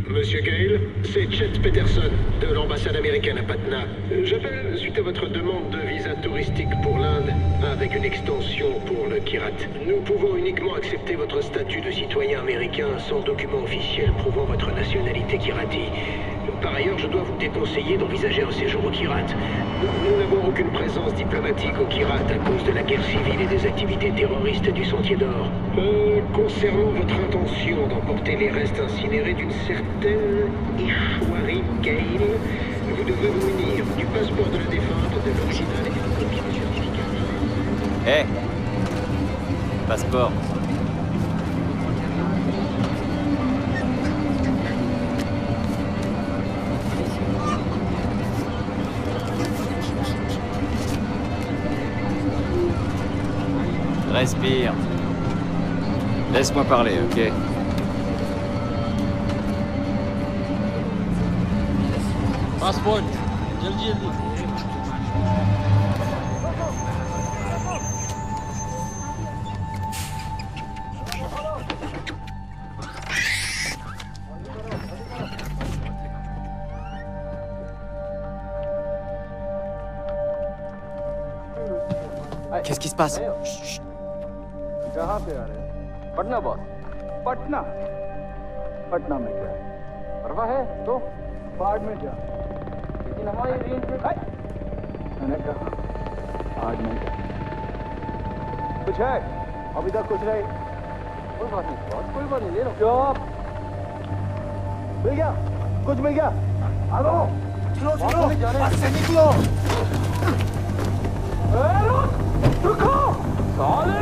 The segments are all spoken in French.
Monsieur Gale, c'est Chet Peterson, de l'ambassade américaine à Patna. J'appelle suite à votre demande de visa touristique pour l'Inde, avec une extension pour le Kirat. Nous pouvons uniquement accepter votre statut de citoyen américain sans document officiel prouvant votre nationalité Kirati. Par ailleurs, je dois vous déconseiller d'envisager un séjour au Kirat. Nous n'avons aucune présence diplomatique au Kirat à cause de la guerre civile et des activités terroristes du Sentier d'Or. Concernant votre intention d'emporter les restes incinérés d'une certaine Ishwari Gale, vous devrez vous munir du passeport de la défunte, de l'original et d'une copie du certificat. Passeport. Respire. Laisse-moi parler, ok? Passport जल्दी जल्दी Qu'est-ce qui se passe? कहाँ पे आ रहे हैं? पटना बॉस। पटना? पटना में क्या है? परवाह है तो बाद में जा। लेकिन हमारी रेंज में मैंने कहा आज नहीं जा। कुछ है? अभी तक कुछ नहीं। कोई बात नहीं बॉस, कोई बात नहीं, ले लो। चुप। मिल गया? कुछ मिल गया? हेलो? चलो बस से निकलो। रुको! साले!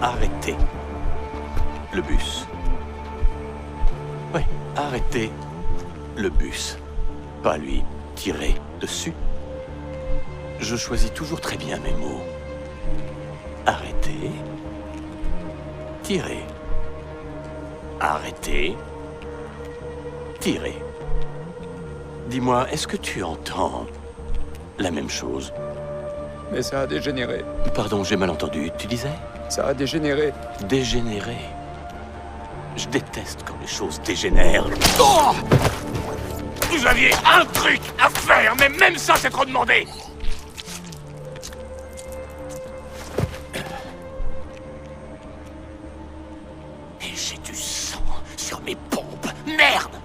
Arrêtez le bus. Oui, arrêtez le bus. Pas lui tirer dessus. Je choisis toujours très bien mes mots. Arrêtez. Tirer. Arrêtez. Tirer. Dis-moi, est-ce que tu entends la même chose? Mais ça a dégénéré. Pardon, j'ai mal entendu. Tu disais? Ça a dégénéré. Dégénéré. Je déteste quand les choses dégénèrent. Oh! Vous aviez un truc à faire, mais même ça, c'est trop demandé. Et j'ai du sang sur mes pompes. Merde!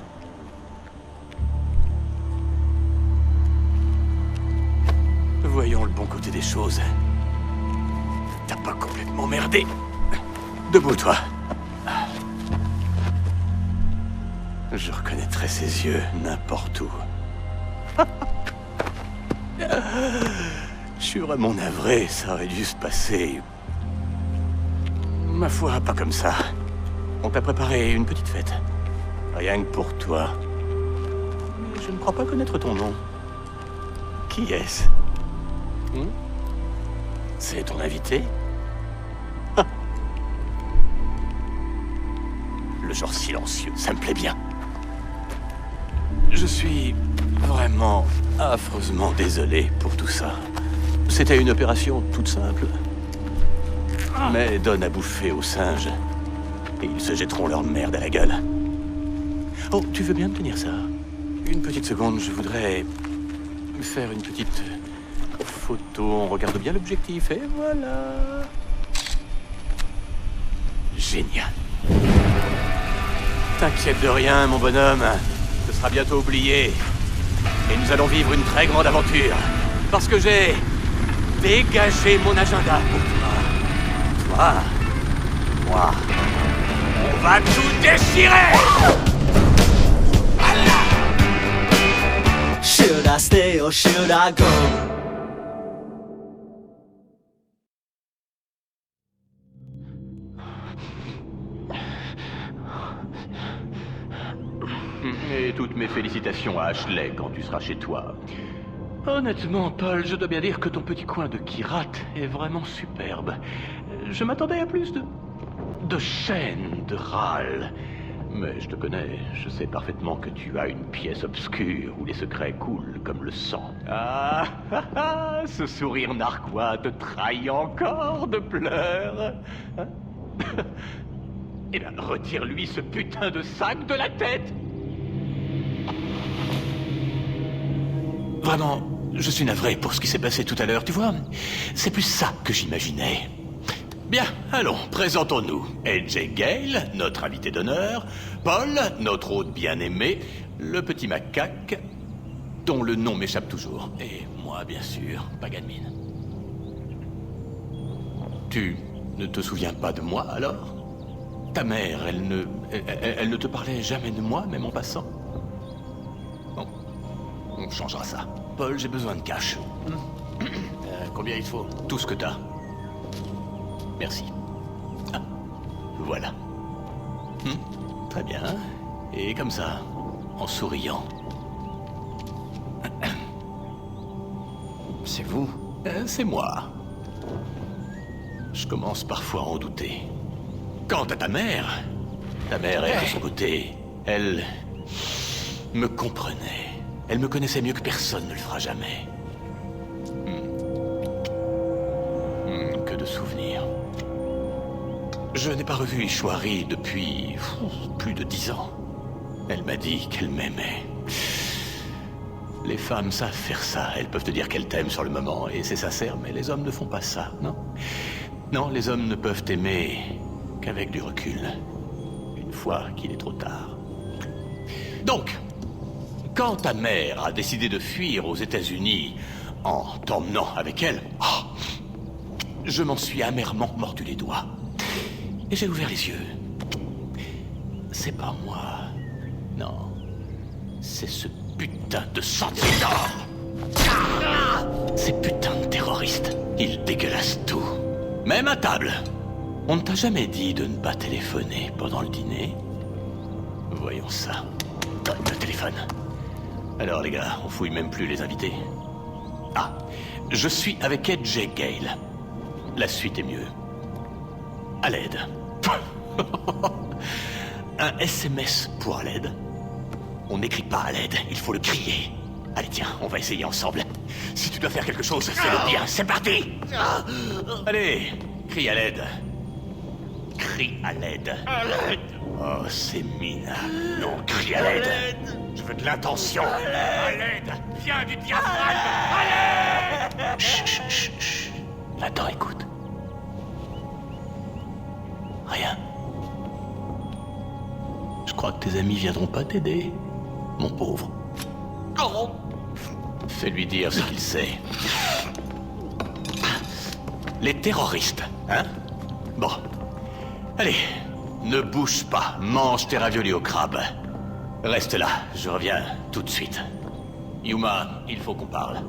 Voyons le bon côté des choses. T'as pas complètement merdé. Debout, toi. Je reconnaîtrais ses yeux n'importe où. Je suis vraiment navré, ça aurait dû se passer. Ma foi, pas comme ça. On t'a préparé une petite fête. Rien que pour toi. Mais je ne crois pas connaître ton nom. Qui est-ce? C'est ton invité? Le genre silencieux, ça me plaît bien. Je suis vraiment affreusement désolé pour tout ça. C'était une opération toute simple. Mais donne à bouffer aux singes. Et ils se jetteront leur merde à la gueule. Oh, tu veux bien me tenir ça? Une petite seconde, je voudrais faire une petite photo. On regarde bien l'objectif et voilà. Génial. T'inquiète de rien, mon bonhomme. Ce sera bientôt oublié. Et nous allons vivre une très grande aventure. Parce que j'ai dégagé mon agenda pour toi. Toi, moi, on va tout déchirer! Should I stay or should I go? Et toutes mes félicitations à Ashley quand tu seras chez toi. Honnêtement, Paul, je dois bien dire que ton petit coin de Kirat est vraiment superbe. Je m'attendais à plus de chaînes, de râles. Mais je te connais, je sais parfaitement que tu as une pièce obscure où les secrets coulent comme le sang. Ah, ce sourire narquois te trahit encore de pleurs. Hein? Eh bien, retire-lui ce putain de sac de la tête. Vraiment, je suis navré pour ce qui s'est passé tout à l'heure, tu vois. C'est plus ça que j'imaginais. Bien, allons, présentons-nous. AJ Gale, notre invité d'honneur, Paul, notre hôte bien-aimé, le petit macaque, dont le nom m'échappe toujours, et moi, bien sûr, Paganmin. Tu ne te souviens pas de moi, alors? Ta mère, elle ne te parlait jamais de moi, même en passant? Bon, on changera ça. Paul, j'ai besoin de cash. Combien il faut? Tout ce que t'as. Merci. Ah, voilà. Très bien. Et comme ça, en souriant. C'est vous? C'est moi. Je commence parfois à en douter. Quant à ta mère est de son côté. Elle me comprenait. Elle me connaissait mieux que personne ne le fera jamais. Que de souvenirs. Je n'ai pas revu Ishwari depuis plus de 10 ans. Elle m'a dit qu'elle m'aimait. Les femmes savent faire ça. Elles peuvent te dire qu'elles t'aiment sur le moment, et c'est sincère, mais les hommes ne font pas ça, non? Non, les hommes ne peuvent aimer qu'avec du recul. Une fois qu'il est trop tard. Donc, quand ta mère a décidé de fuir aux États-Unis en t'emmenant avec elle, je m'en suis amèrement mordu les doigts. Et j'ai ouvert les yeux. C'est pas moi. Non. C'est ce putain de sentinelle. Ces putains de terroristes. Ils dégueulassent tout. Même à table. On ne t'a jamais dit de ne pas téléphoner pendant le dîner? Voyons ça. Le téléphone. Alors les gars, on fouille même plus les invités. Ah, je suis avec AJ Gale. La suite est mieux. À l'aide. Un SMS pour à l'aide. On n'écrit pas à l'aide, il faut le crier. Allez tiens, on va essayer ensemble. Si tu dois faire quelque chose, fais-le bien, c'est parti. Allez, crie à l'aide. Crie à l'aide. À l'aide. Oh, c'est minable. Non, crie à l'aide. Je veux de l'intention. À l'aide. Viens du diaphragme. À l'aide. Chut, chut, chut, chut. Attends, écoute. Rien. Je crois que tes amis viendront pas t'aider, mon pauvre. Oh. Fais-lui dire ce qu'il sait. Les terroristes, hein? Bon. Allez, ne bouge pas, mange tes raviolis au crabe. Reste là, je reviens tout de suite. Yuma, il faut qu'on parle.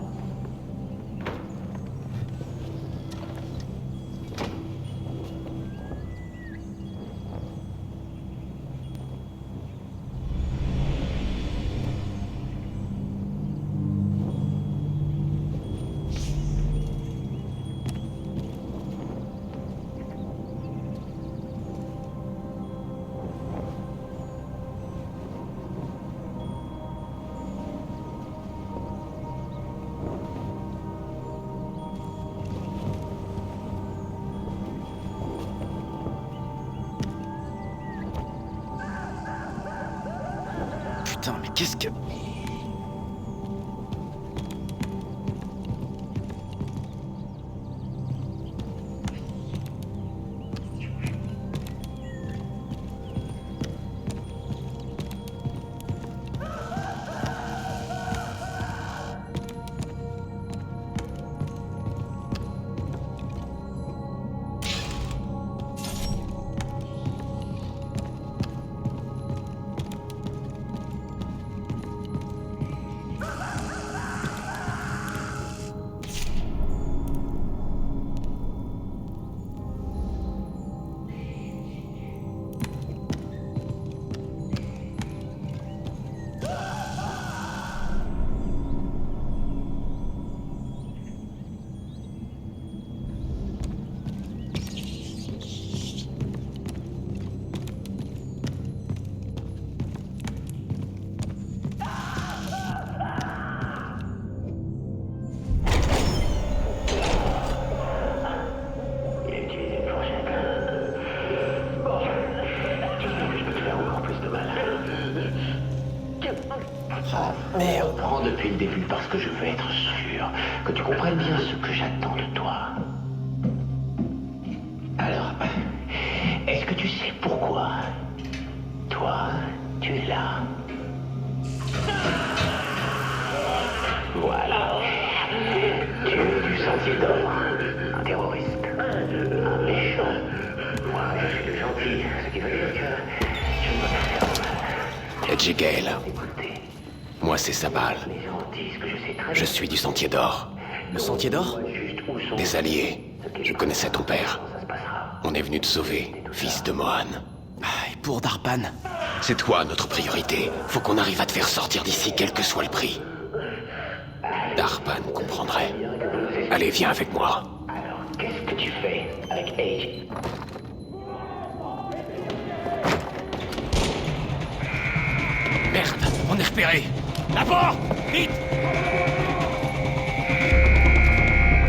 Putain, mais qu'est-ce que... merde. Prends depuis le début parce que je veux être sûr que tu comprennes bien ce que j'attends de toi. Alors, est-ce que tu sais pourquoi toi, tu es là? Voilà. Tu es du Sentier d'Or. Un terroriste. Un méchant. Moi, je suis le gentil. Ce qui veut dire que je ne peux pas faire de mal. Edge Gale. Moi, c'est Sabal. Je suis du Sentier d'Or. Le Sentier d'Or? Des alliés. Je connaissais ton père. On est venu te sauver, fils de Mohan. Et pour Darpan? C'est toi notre priorité. Faut qu'on arrive à te faire sortir d'ici, quel que soit le prix. Darpan comprendrait. Allez, viens avec moi. Alors, qu'est-ce que tu fais avec Edge? Merde, on est repéré. D'abord, vite!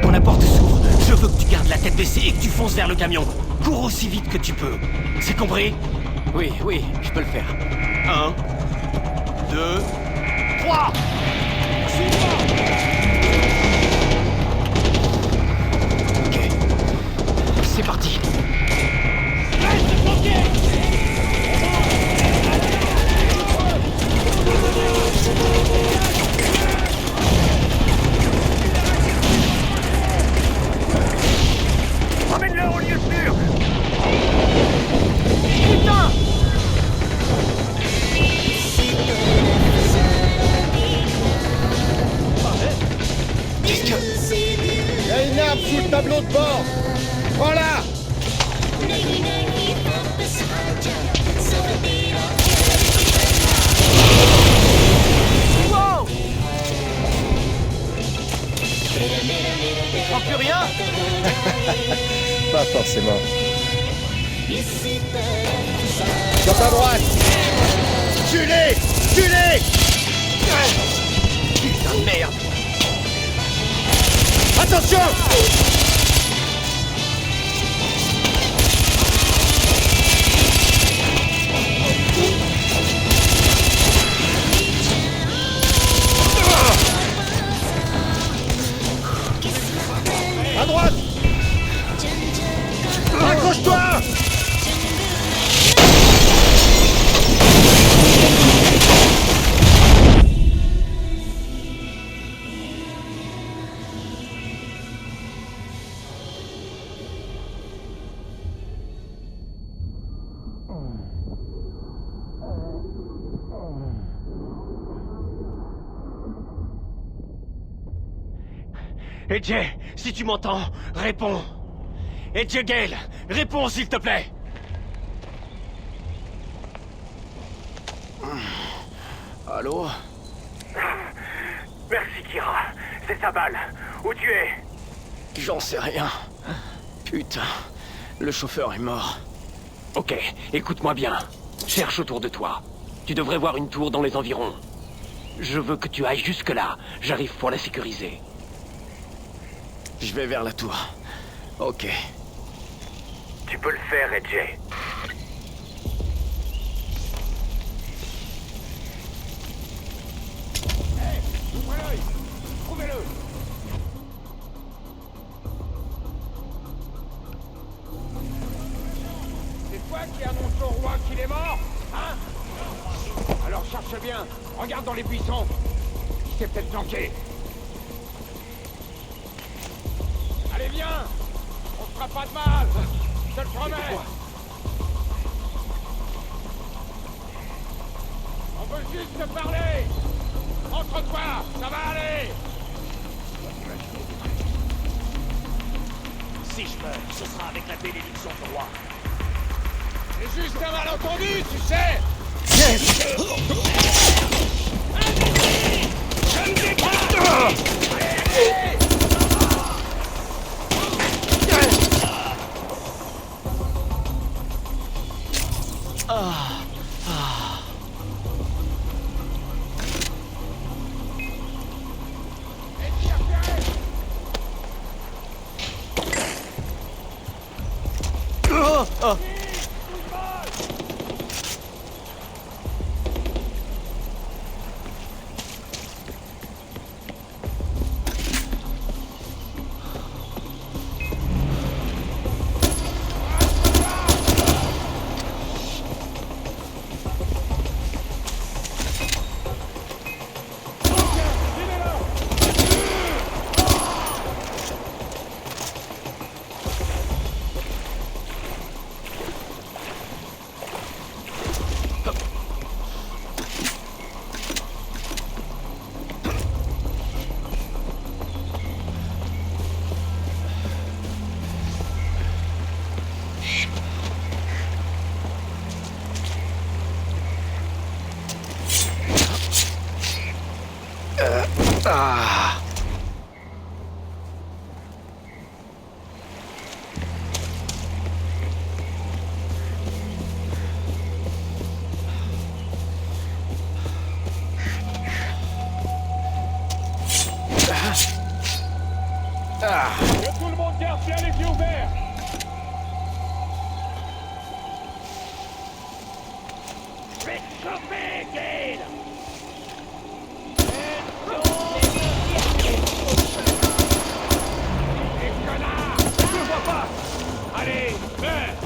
Quand la porte s'ouvre, je veux que tu gardes la tête baissée et que tu fonces vers le camion. Cours aussi vite que tu peux. C'est compris? Oui, je peux le faire. 1, 2, 3! Ok. C'est parti. Ramène-le au lieu sûr! Putain! Qu'est-ce que... Il y a une arme sous le tableau de bord. Prends-la. Wow! Je sens plus rien? Pas forcément. Sur ta droite. Tue-les. Tue-les. Putain de merde! Attention. À droite. Accroche-toi. Edge, si tu m'entends, réponds. Edge Gale, réponds s'il te plaît. Allô? Merci, Kira. C'est sa balle. Où tu es? J'en sais rien. Putain, le chauffeur est mort. Ok, écoute-moi bien. Cherche autour de toi. Tu devrais voir une tour dans les environs. Je veux que tu ailles jusque-là. J'arrive pour la sécuriser. Je vais vers la tour. Ok. Tu peux le faire, Edge. Trouvez-le! C'est toi qui annonce au roi qu'il est mort, hein? Alors cherche bien, regarde dans les buissons. Il s'est peut-être planqué. Allez, viens! On se fera pas de mal! Je te le promets! On veut juste te parler! Entre-toi! Ça va aller! Si je meurs, ce sera avec la bénédiction du roi. C'est juste un malentendu, tu sais! Je ne vais pas! Allez! Que tout le monde garde bien les yeux ouverts. Faites chauffer, Gale. Les connards! Je ne vois pas! Allez, meurs!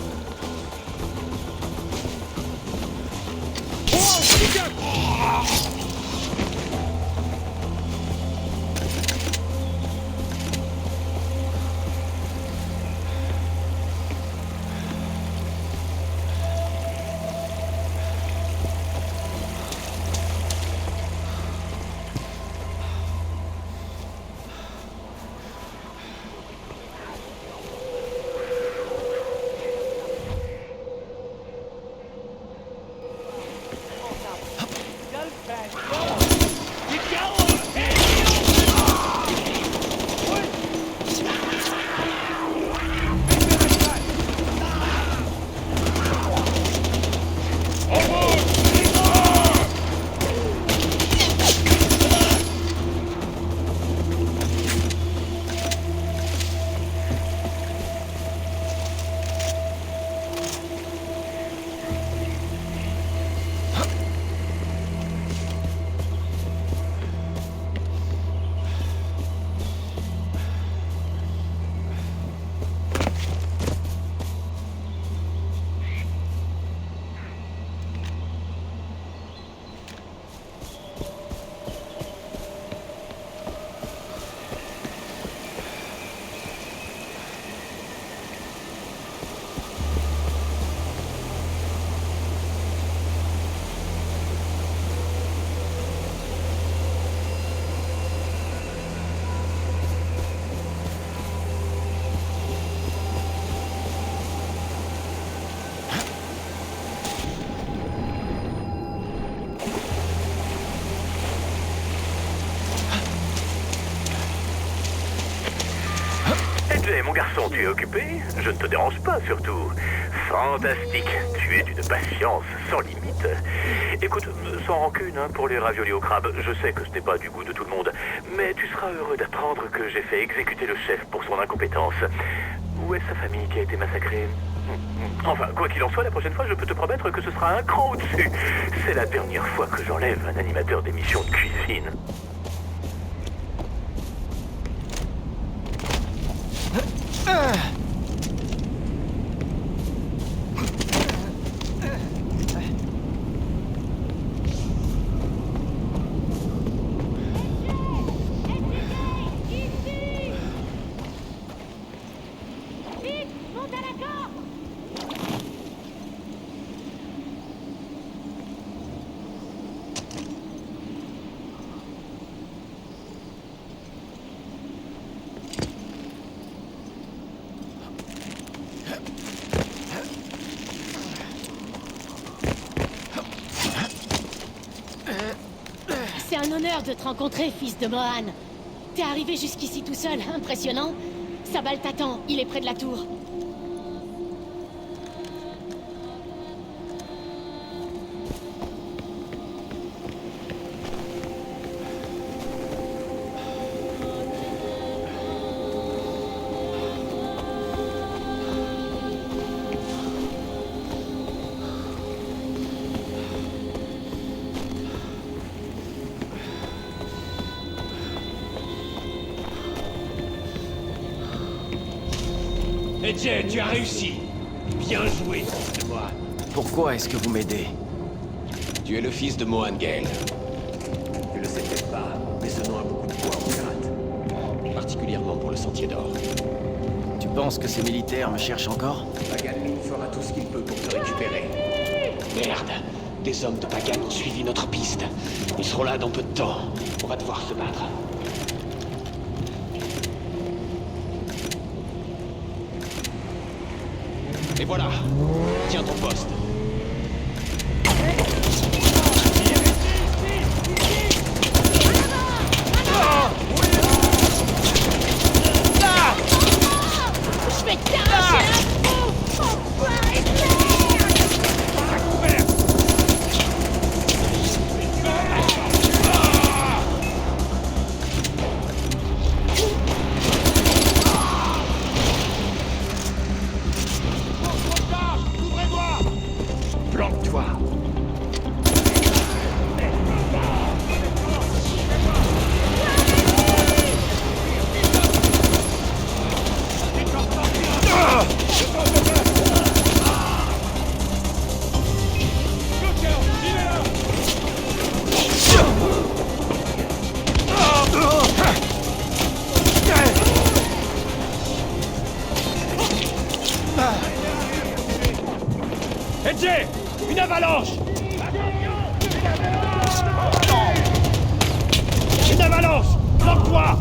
Jay, mon garçon, tu es occupé? Je ne te dérange pas, surtout. Fantastique. Tu es d'une patience sans limite. Écoute, sans rancune pour les raviolis au crabe, je sais que ce n'est pas du goût de tout le monde, mais tu seras heureux d'apprendre que j'ai fait exécuter le chef pour son incompétence. Où est sa famille qui a été massacrée? Enfin, quoi qu'il en soit, la prochaine fois, je peux te promettre que ce sera un cran au-dessus. C'est la dernière fois que j'enlève un animateur d'émission de cuisine. C'est un honneur de te rencontrer, fils de Mohan. T'es arrivé jusqu'ici tout seul, impressionnant. Sabal t'attend, il est près de la tour. Et Jay, tu as réussi. Bien joué, fils de Mohan. Pourquoi est-ce que vous m'aidez? Tu es le fils de Mohan Gale. Tu le sais peut-être pas, mais ce nom a beaucoup de poids au pirate. Particulièrement pour le Sentier d'Or. Tu penses que ces militaires me cherchent encore? Pagan fera tout ce qu'il peut pour te récupérer. Merde! Des hommes de Pagan ont suivi notre piste. Ils seront là dans peu de temps. On va devoir se battre. Et voilà! Tiens ton poste. avalanche! Une avalanche! Bloque-toi!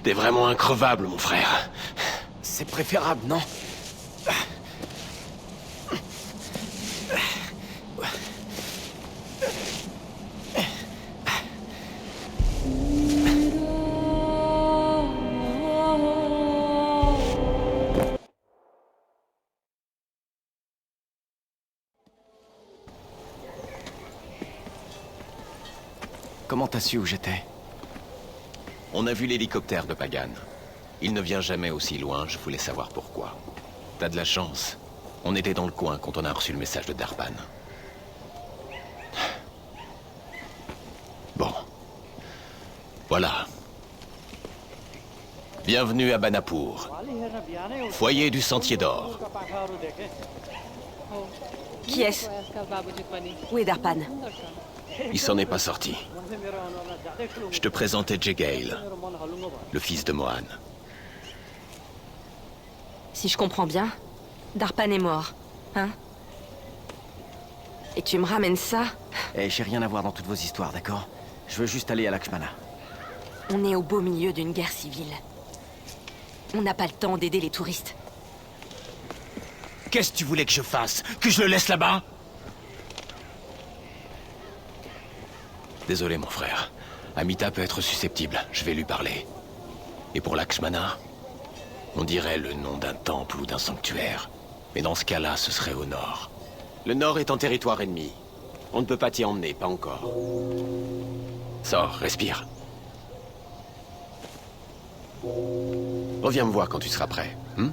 T'es vraiment increvable, mon frère. C'est préférable, non? Comment t'as su où j'étais? On a vu l'hélicoptère de Pagan. Il ne vient jamais aussi loin, je voulais savoir pourquoi. T'as de la chance. On était dans le coin quand on a reçu le message de Darpan. Bon. Voilà. Bienvenue à Banapur. Foyer du Sentier d'Or. Qui est-ce? Où est Darpan? Il s'en est pas sorti. Je te présentais Jegale, le fils de Mohan. Si je comprends bien, Darpan est mort, hein? Et tu me ramènes ça? Eh, j'ai rien à voir dans toutes vos histoires, d'accord? Je veux juste aller à Lakshmana. On est au beau milieu d'une guerre civile. On n'a pas le temps d'aider les touristes. Qu'est-ce que tu voulais que je fasse? Que je le laisse là-bas? Désolé, mon frère. Amita peut être susceptible. Je vais lui parler. Et pour Lakshmana, on dirait le nom d'un temple ou d'un sanctuaire. Mais dans ce cas-là, ce serait au nord. Le nord est en territoire ennemi. On ne peut pas t'y emmener, pas encore. Sors, respire. Reviens me voir quand tu seras prêt, hein?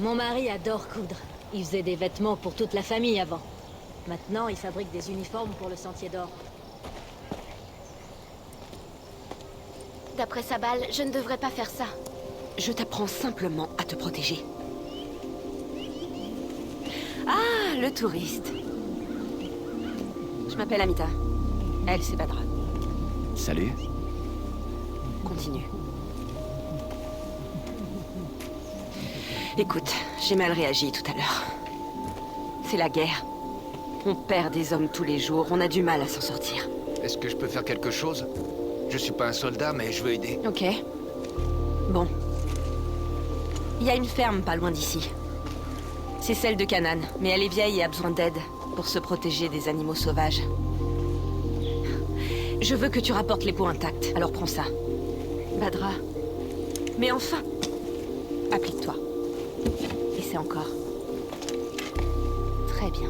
Mon mari adore coudre. Il faisait des vêtements pour toute la famille avant. Maintenant, il fabrique des uniformes pour le Sentier d'Or. D'après Sabal, je ne devrais pas faire ça. Je t'apprends simplement à te protéger. Ah, le touriste. Je m'appelle Amita. Elle, c'est Badra. Salut. Continue. Écoute, j'ai mal réagi tout à l'heure. C'est la guerre. On perd des hommes tous les jours, on a du mal à s'en sortir. Est-ce que je peux faire quelque chose? Je suis pas un soldat, mais je veux aider. Ok. Bon. Il y a une ferme pas loin d'ici. C'est celle de Canaan, mais elle est vieille et a besoin d'aide pour se protéger des animaux sauvages. Je veux que tu rapportes les peaux intactes, alors prends ça. Badra. Mais enfin, applique-toi. Essaie encore. Très bien.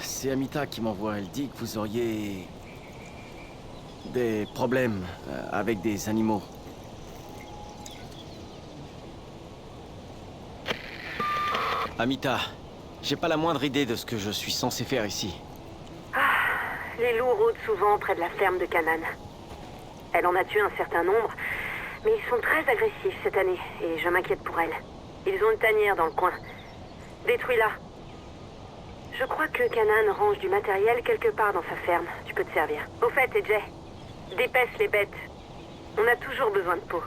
C'est Amita qui m'envoie. Elle dit que vous auriez... des problèmes avec des animaux. Amita, j'ai pas la moindre idée de ce que je suis censé faire ici. Les loups rôdent souvent près de la ferme de Kanan. Elle en a tué un certain nombre, mais ils sont très agressifs cette année, et je m'inquiète pour elle. Ils ont une tanière dans le coin. Détruis-la. Je crois que Kanan range du matériel quelque part dans sa ferme. Tu peux te servir. Au fait, AJ, dépêche les bêtes. On a toujours besoin de peau.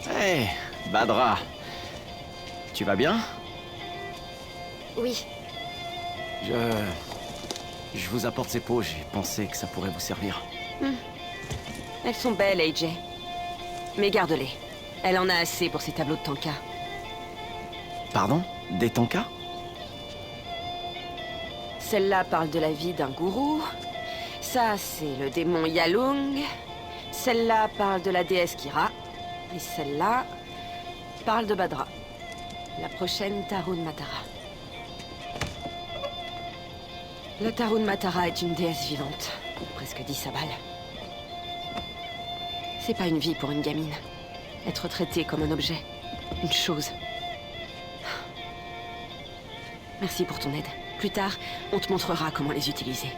Hey, Badra. Tu vas bien? Oui. Je vous apporte ces peaux, j'ai pensé que ça pourrait vous servir. Elles sont belles, AJ. Mais garde-les. Elle en a assez pour ces tableaux de tanka. Pardon? Des tankas? Celle-là parle de la vie d'un gourou. Ça, c'est le démon Yalung. Celle-là parle de la déesse Kira. Et celle-là parle de Badra. La prochaine Tarun Matara. La Tarun Matara est une déesse vivante. Presque 10 à balle. C'est pas une vie pour une gamine. Être traitée comme un objet. Une chose. Merci pour ton aide. Plus tard, on te montrera comment les utiliser.